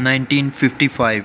1955,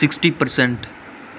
60%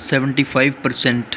75%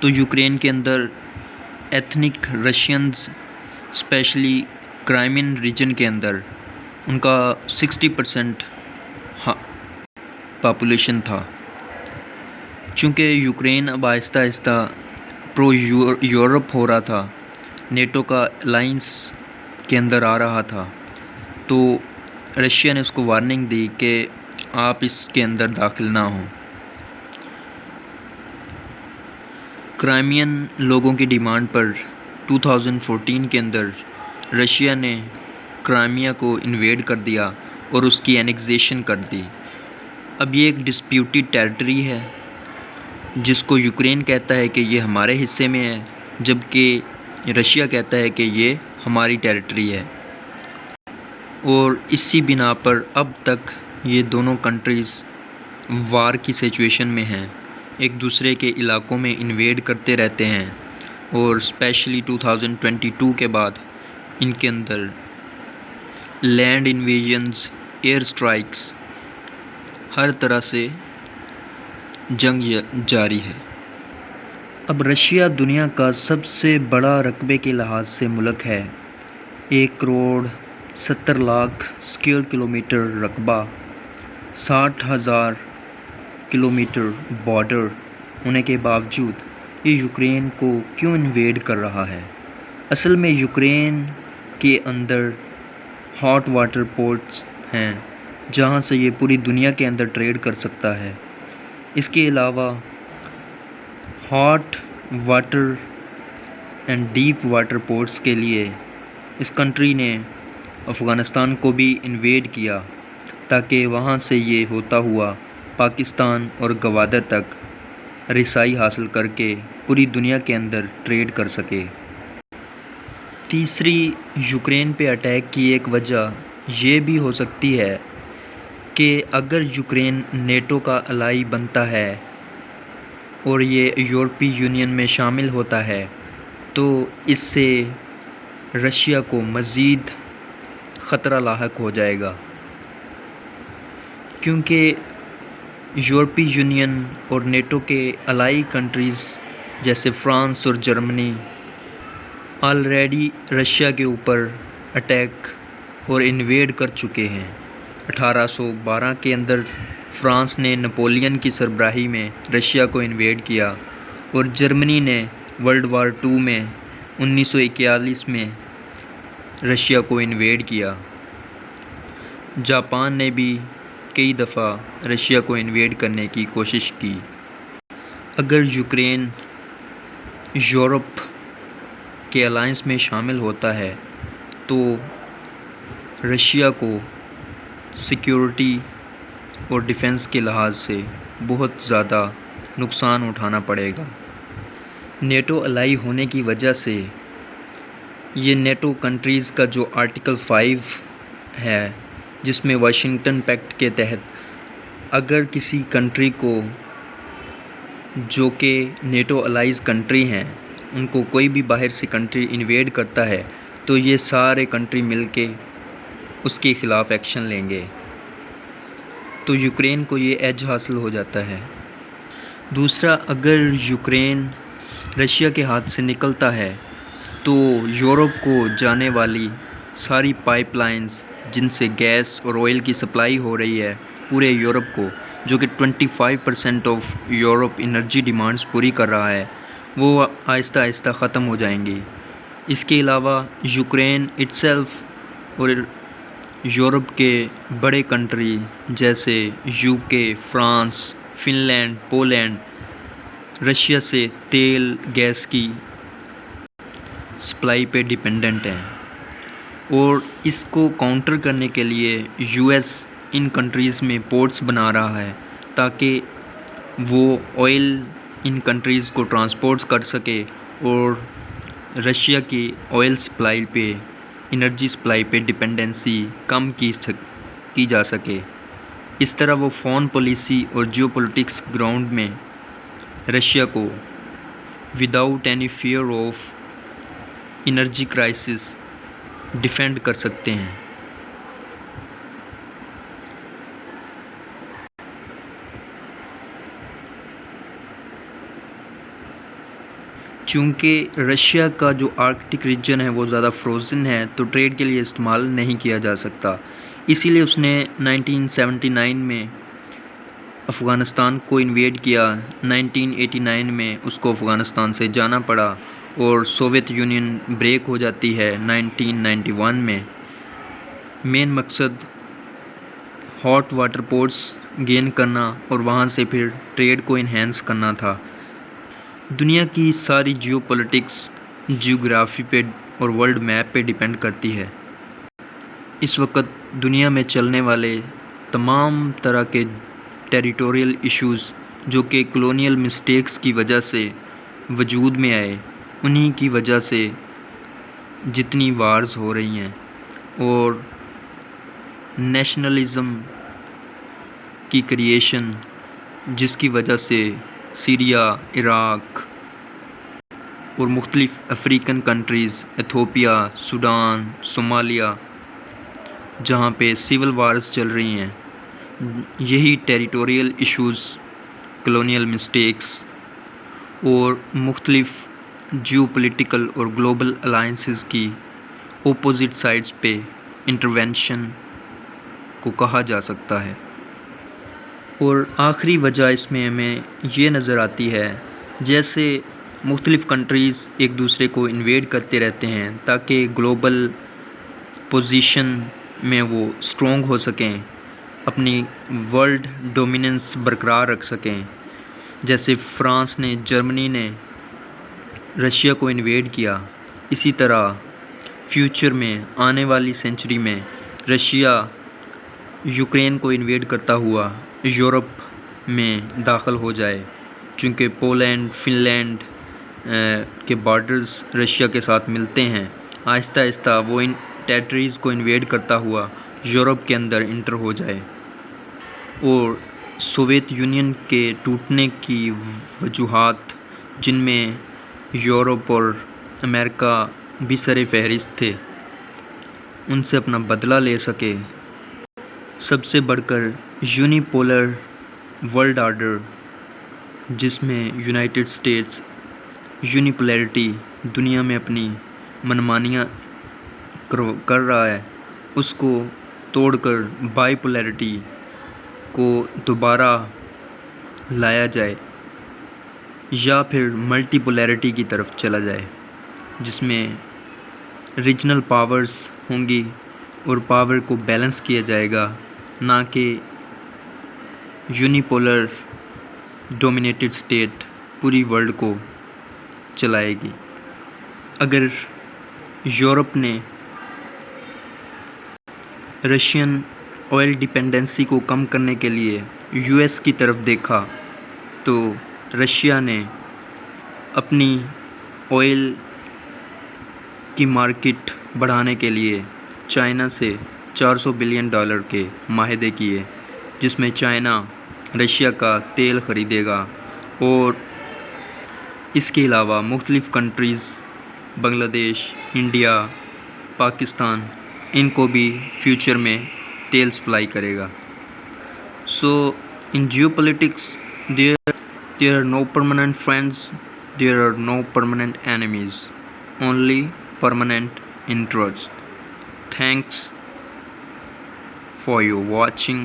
تو یوکرین کے اندر ethnic Russians especially کرائمین region کے اندر ان کا 60% پاپولیشن تھا. چونکہ یوکرین اب آہستہ آہستہ پرو یورپ ہو رہا تھا، نیٹو کا الائنس کے اندر آ رہا تھا، تو رشیا نے اس کو وارننگ دی کہ آپ اس کے اندر داخل نہ ہوں. کرائمین لوگوں کی ڈیمانڈ پر 2014 کے اندر رشیا نے کرائمیا کو انویڈ کر دیا اور اس کی اینیکزیشن کر دی. اب یہ ایک ڈسپیوٹیڈ ٹیریٹری ہے جس کو یوکرین کہتا ہے کہ یہ ہمارے حصے میں ہے، جبکہ رشیا کہتا ہے کہ یہ ہماری ٹیریٹری ہے. اور اسی بنا پر اب تک یہ دونوں کنٹریز وار کی سچویشن میں ہیں، ایک دوسرے کے علاقوں میں انویڈ کرتے رہتے ہیں، اور اسپیشلی 2022 کے بعد ان کے اندر لینڈ انویژنز، ایئر سٹرائکس، ہر طرح سے جنگ جاری ہے. اب رشیا دنیا کا سب سے بڑا رقبے کے لحاظ سے ملک ہے. 1,70,00,000 اسکوائر کلومیٹر رقبہ، 60,000 کلومیٹر بارڈر ہونے کے باوجود یہ یوکرین کو کیوں انویڈ کر رہا ہے؟ اصل میں یوکرین کے اندر ہاٹ واٹر پورٹس ہیں جہاں سے یہ پوری دنیا کے اندر ٹریڈ کر سکتا ہے. اس کے علاوہ hot water and deep water ports کے لیے اس کنٹری نے افغانستان کو بھی انویڈ کیا تاکہ وہاں سے یہ ہوتا ہوا پاکستان اور گوادر تک رسائی حاصل کر کے پوری دنیا کے اندر ٹریڈ کر سکے. تیسری یوکرین پہ اٹیک کی ایک وجہ یہ بھی ہو سکتی ہے کہ اگر یوکرین نیٹو کا الائی بنتا ہے اور یہ یورپی یونین میں شامل ہوتا ہے تو اس سے رشیا کو مزید خطرہ لاحق ہو جائے گا، کیونکہ یورپی یونین اور نیٹو کے الائی کنٹریز جیسے فرانس اور جرمنی آلریڈی رشیا کے اوپر اٹیک اور انویڈ کر چکے ہیں. 1812 کے اندر فرانس نے نپولین کی سربراہی میں رشیا کو انویڈ کیا، اور جرمنی نے ورلڈ وار 2 میں 1941 میں رشیا کو انویڈ کیا. جاپان نے بھی کئی دفعہ رشیا کو انویڈ کرنے کی کوشش کی. اگر یوکرین یورپ کے الائنس میں شامل ہوتا ہے تو رشیا کو سیکیورٹی اور ڈیفنس کے لحاظ سے بہت زیادہ نقصان اٹھانا پڑے گا. نیٹو الائی ہونے کی وجہ سے یہ نیٹو کنٹریز کا جو آرٹیکل 5 ہے جس میں واشنگٹن پیکٹ کے تحت اگر کسی کنٹری کو جو کہ نیٹو الائیز کنٹری ہیں ان کو کوئی بھی باہر سے کنٹری انویڈ کرتا ہے تو یہ سارے کنٹری مل کے اس کے خلاف ایکشن لیں گے. تو یوکرین کو یہ ایج حاصل ہو جاتا ہے. دوسرا، اگر یوکرین رشیا کے ہاتھ سے نکلتا ہے تو یورپ کو جانے والی ساری پائپ لائنز جن سے گیس اور آئل کی سپلائی ہو رہی ہے پورے یورپ کو، جو کہ 25% آف یورپ انرجی ڈیمانڈز پوری کر رہا ہے، وہ آہستہ آہستہ ختم ہو جائیں گی. اس کے علاوہ یوکرین اٹ سیلف اور یورپ کے بڑے کنٹری جیسے U K, France, Finland, Poland Russia سے تیل گیس کی سپلائی پہ ڈیپینڈنٹ ہیں، اور اس کو کاؤنٹر کرنے کے لیے یو ایس ان کنٹریز میں پورٹس بنا رہا ہے تاکہ وہ آئل ان کنٹریز کو ٹرانسپورٹ کر سکے اور رشیا کی آئل سپلائی پہ، انرجی سپلائی پہ ڈیپینڈنسی کم کی جا سکے. اس طرح وہ فارن پالیسی اور جیو پولیٹکس گراؤنڈ میں رشیا کو without any fear of energy crisis defend کر سکتے ہیں. چونکہ رشیا کا جو آرکٹک ریجن ہے وہ زیادہ فروزن ہے تو ٹریڈ کے لیے استعمال نہیں کیا جا سکتا، اسی لیے اس نے 1979 میں افغانستان کو انویڈ کیا۔ 1989 میں اس کو افغانستان سے جانا پڑا اور سوویت یونین بریک ہو جاتی ہے 1991 میں۔ مین مقصد ہاٹ واٹر پورٹس گین کرنا اور وہاں سے پھر ٹریڈ کو انہینس کرنا تھا۔ دنیا کی ساری جیو پولیٹکس جیوگرافی پہ اور ورلڈ میپ پہ ڈیپینڈ کرتی ہے۔ اس وقت دنیا میں چلنے والے تمام طرح کے ٹیریٹوریل ایشوز جو کہ کلونیل مسٹیکس کی وجہ سے وجود میں آئے، انہی کی وجہ سے جتنی وارز ہو رہی ہیں اور نیشنلزم کی کریشن جس کی وجہ سے سیریا، عراق اور مختلف African countries, Ethiopia, Sudan, Somalia, جہاں پہ سول وارز چل رہی ہیں، یہی ٹیریٹوریل ایشوز، کلونیل مسٹیکس اور مختلف جیو پولیٹیکل اور گلوبل الائنسز کی اپوزٹ سائڈز پہ انٹرونشن کو کہا جا سکتا ہے۔ اور آخری وجہ اس میں ہمیں یہ نظر آتی ہے، جیسے مختلف کنٹریز ایک دوسرے کو انویڈ کرتے رہتے ہیں تاکہ گلوبل پوزیشن میں وہ اسٹرونگ ہو سکیں، اپنی ورلڈ ڈومیننس برقرار رکھ سکیں۔ جیسے فرانس نے، جرمنی نے رشیا کو انویڈ کیا، اسی طرح فیوچر میں آنے والی سینچری میں رشیا یوکرین کو انویڈ کرتا ہوا یورپ میں داخل ہو جائے، چونکہ پولینڈ، فن لینڈ کے بارڈرز رشیا کے ساتھ ملتے ہیں۔ آہستہ آہستہ وہ ان ٹیریٹریز کو انویڈ کرتا ہوا یورپ کے اندر انٹر ہو جائے، اور سوویت یونین کے ٹوٹنے کی وجوہات جن میں یورپ اور امریکہ بھی سر فہرست تھے، ان سے اپنا بدلہ لے سکے۔ سب سے بڑھ کر یونی پولر ورلڈ آرڈر، جس میں یونائٹڈ اسٹیٹس یونی پولیرٹی دنیا میں اپنی منمانیاں کر رہا ہے، اس کو توڑ کر بائی پولیرٹی کو دوبارہ لایا جائے، یا پھر ملٹی پولیرٹی کی طرف چلا جائے، جس میں ریجنل پاورز ہوں گی اور پاور کو بیلنس کیا جائے گا، نہ کہ یونی پولر ڈومینیٹڈ اسٹیٹ پوری ورلڈ کو چلائے گی۔ اگر یورپ نے رشین آئل ڈیپینڈنسی کو کم کرنے کے لیے یو ایس کی طرف دیکھا، تو رشیا نے اپنی آئل کی مارکیٹ بڑھانے کے لیے چائنا سے $400 بلین کے معاہدے کیے، جس میں چائنا رشیا کا تیل خریدے گا، اور اس کے علاوہ مختلف کنٹریز بنگلہ دیش، انڈیا، پاکستان، ان کو بھی فیوچر میں تیل سپلائی کرے گا۔ So in geopolitics there are no permanent friends, there are no permanent enemies, only permanent interests. Thanks for your watching.